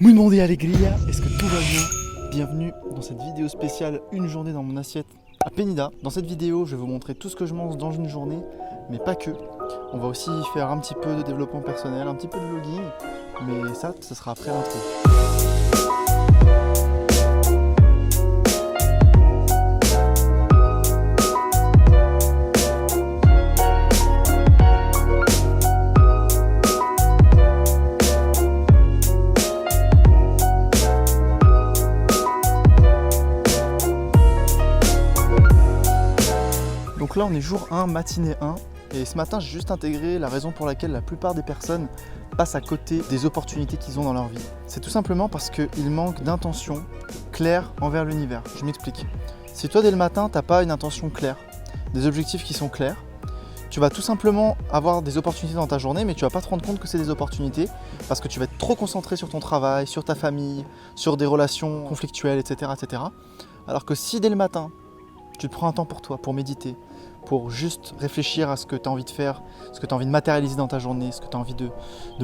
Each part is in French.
Muy monde alegría, est-ce que tout va bien? Bienvenue dans cette vidéo spéciale une journée dans mon assiette à Penida. Dans cette vidéo, je vais vous montrer tout ce que je mange dans une journée, mais pas que. On va aussi faire un petit peu de développement personnel, un petit peu de vlogging, mais ça, ce sera après l'intro. Donc là on est jour 1, matinée 1, et ce matin j'ai juste intégré la raison pour laquelle la plupart des personnes passent à côté des opportunités qu'ils ont dans leur vie. C'est tout simplement parce qu'ils manquent d'intention claire envers l'univers. Je m'explique. Si toi dès le matin t'as pas une intention claire, des objectifs qui sont clairs, tu vas tout simplement avoir des opportunités dans ta journée, mais tu vas pas te rendre compte que c'est des opportunités parce que tu vas être trop concentré sur ton travail, sur ta famille, sur des relations conflictuelles, etc. etc. Alors que si dès le matin tu te prends un temps pour toi, pour méditer, pour juste réfléchir à ce que tu as envie de faire, ce que tu as envie de matérialiser dans ta journée, ce que tu as envie de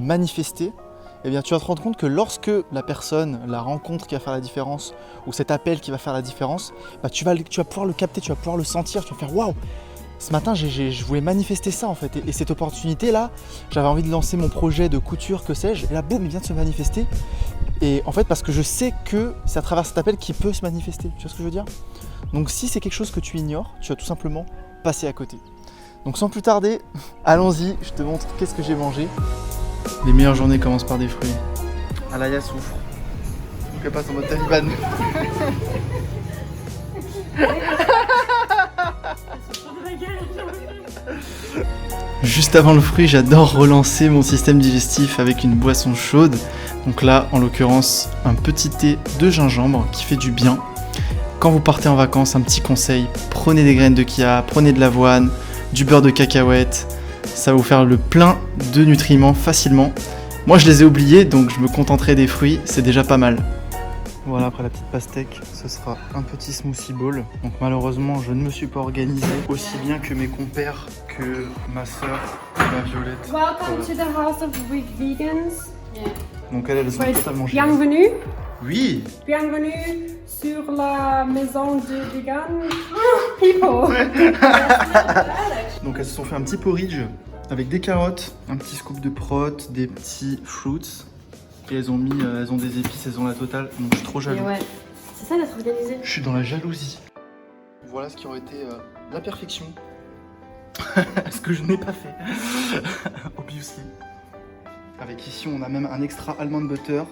manifester, eh bien, tu vas te rendre compte que lorsque la personne, la rencontre qui va faire la différence, ou cet appel qui va faire la différence, bah, tu vas pouvoir le capter, tu vas pouvoir le sentir, tu vas faire « Waouh, ce matin, je voulais manifester ça en fait ». Et cette opportunité-là, j'avais envie de lancer mon projet de couture, que sais-je, et là, boum, il vient de se manifester. Et en fait, parce que je sais que c'est à travers cet appel qu'il peut se manifester, tu vois ce que je veux dire? Donc si c'est quelque chose que tu ignores, tu vas tout simplement passer à côté. Donc sans plus tarder, allons-y, je te montre qu'est-ce que j'ai mangé. Les meilleures journées commencent par des fruits. Alaya souffre. Donc elle passe en mode taliban. Juste avant le fruit, j'adore relancer mon système digestif avec une boisson chaude. Donc là, en l'occurrence, un petit thé de gingembre qui fait du bien. Quand vous partez en vacances, un petit conseil, prenez des graines de chia, prenez de l'avoine, du beurre de cacahuète, ça va vous faire le plein de nutriments facilement. Moi je les ai oubliés, donc je me contenterai des fruits, c'est déjà pas mal. Voilà, après la petite pastèque, ce sera un petit smoothie bowl. Donc malheureusement, je ne me suis pas organisé aussi bien que mes compères, que ma soeur, ma Violette. Welcome to the house of vegans. Donc elles sont totalement gelées. Bienvenue. Oui. Bienvenue sur la maison de vegan people. Donc elles se sont fait un petit porridge avec des carottes, un petit scoop de prot, des petits fruits. Et elles ont des épices, elles ont la totale. Donc je suis trop jaloux. Ouais. C'est ça d'être organisé. Je suis dans la jalousie. Voilà ce qui aurait été la perfection. Ce que je n'ai pas fait. Obviously. Avec ici on a même un extra almond butter,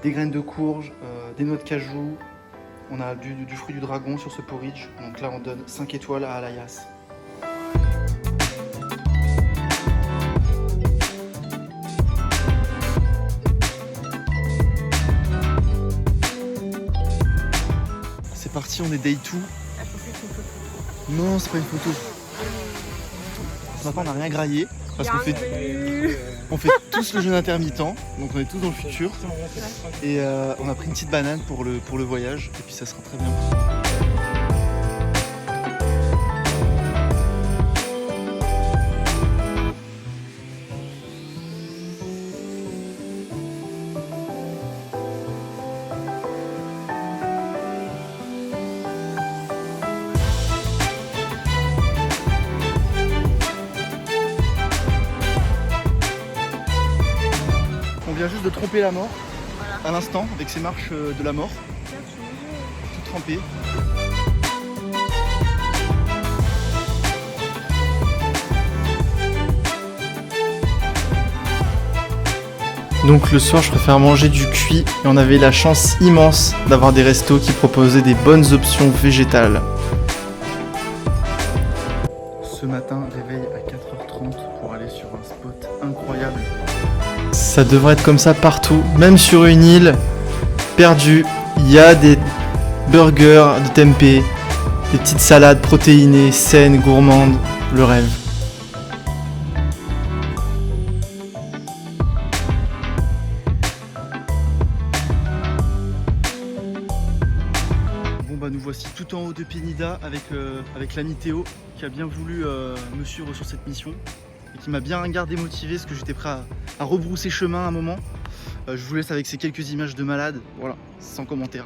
des graines de courge, des noix de cajou. On a du fruit du dragon sur ce porridge. Donc là on donne 5 étoiles à Alayas. C'est parti, on est day 2. Non, c'est pas une photo. Ce matin on n'a rien graillé parce qu'on fait tous le jeûne intermittent, donc on est tous dans le futur. Et on a pris une petite banane pour le voyage et puis ça sera très bien. On vient juste de tromper la mort, à l'instant, avec ses marches de la mort, tout trempé. Donc le soir, je préfère manger du cuit, et on avait la chance immense d'avoir des restos qui proposaient des bonnes options végétales. Ce matin, réveil à 4h30 pour aller sur un spot incroyable. Ça devrait être comme ça partout, même sur une île perdue, il y a des burgers de tempeh, des petites salades protéinées, saines, gourmandes, le rêve. Bon bah nous voici tout en haut de Penida avec l'ami Théo qui a bien voulu me suivre sur cette mission. Et qui m'a bien gardé motivé parce que j'étais prêt à rebrousser chemin à un moment. Je vous laisse avec ces quelques images de malade. Voilà, sans commentaire.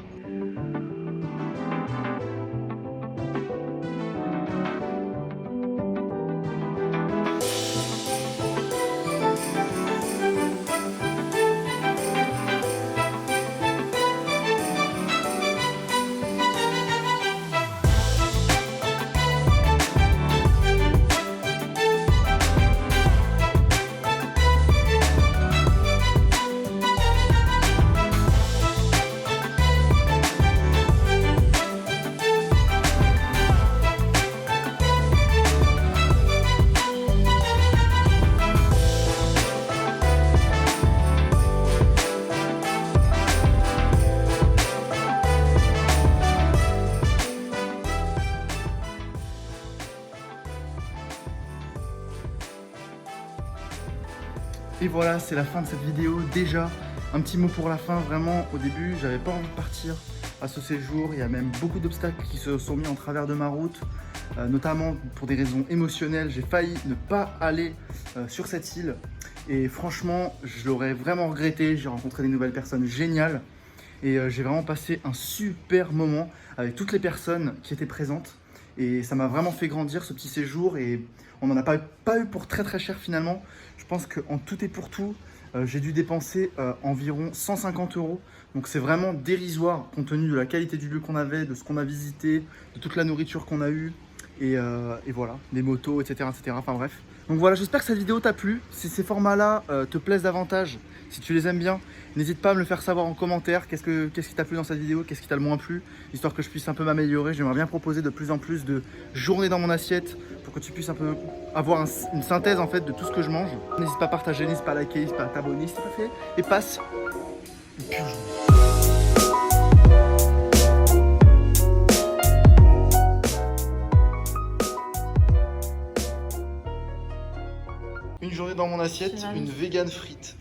Et voilà, c'est la fin de cette vidéo. Déjà, un petit mot pour la fin. Vraiment, au début, j'avais pas envie de partir à ce séjour. Il y a même beaucoup d'obstacles qui se sont mis en travers de ma route, notamment pour des raisons émotionnelles. J'ai failli ne pas aller sur cette île. Et franchement, je l'aurais vraiment regretté. J'ai rencontré des nouvelles personnes géniales. Et j'ai vraiment passé un super moment avec toutes les personnes qui étaient présentes. Et ça m'a vraiment fait grandir ce petit séjour et on n'en a pas eu pour très cher finalement. Je pense qu'en tout et pour tout, j'ai dû dépenser environ 150 €. Donc c'est vraiment dérisoire compte tenu de la qualité du lieu qu'on avait, de ce qu'on a visité, de toute la nourriture qu'on a eue. Et voilà, les motos, etc. Enfin bref. Donc voilà, j'espère que cette vidéo t'a plu. Si ces formats-là te plaisent davantage, si tu les aimes bien, n'hésite pas à me le faire savoir en commentaire. Qu'est-ce qui t'a plu dans cette vidéo, qu'est-ce qui t'a le moins plu, histoire que je puisse un peu m'améliorer. J'aimerais bien proposer de plus en plus de journées dans mon assiette pour que tu puisses un peu avoir une synthèse en fait de tout ce que je mange. N'hésite pas à partager, n'hésite pas à liker, n'hésite pas à t'abonner si c'est pas fait. Et passe une pure journée. Une journée dans mon assiette, une vegan frite.